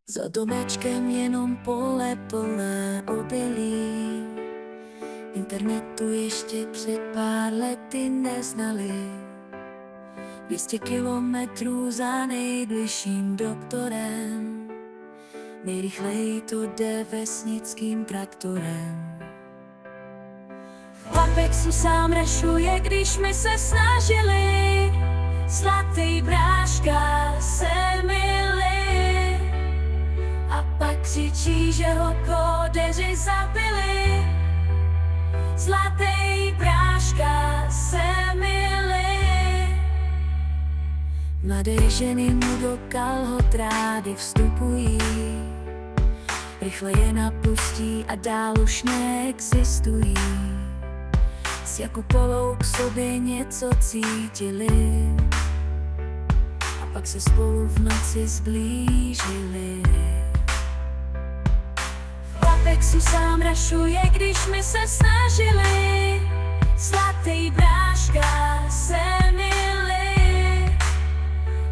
Za domečkem jenom pole plné obilí. Internetu ještě před pár lety neznali. 200 kilometrů za nejbližším doktorem. Nejrychleji to jde vesnickým traktorem. V Apexu sám rašuje, když my se snažili. Zlatý bráška se mili. A pak křičí, že ho kódeři zabili. Zlatý bráška se mili. Mladé ženy mu do kalhot rády vstupují. Rychle je napustí a dál už neexistují. S Jakupovou k sobě něco cítili. A pak se spolu v noci zblížili. V Apexu sám rašuje, když my se snažili. Zlatý bráška se mili.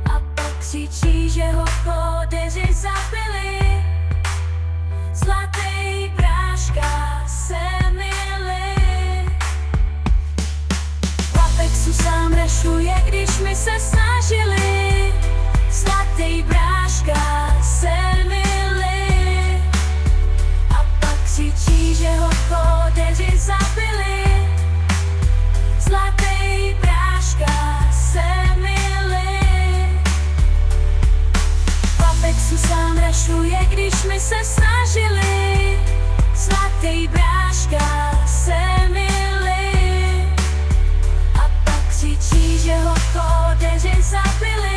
A pak křičí, že ho kódeři zabili. Zlatý bráška se mili. V Apexu sám rašuje, když my se snažili. Zlatý bráška se mili. A pak křičí, že ho kódeři zabili. Zlatý bráška se mili. V Apexu sám rašuje, když my se snažili. Zlatý bráška se mili. A pak křičí, že ho kódeři zabili.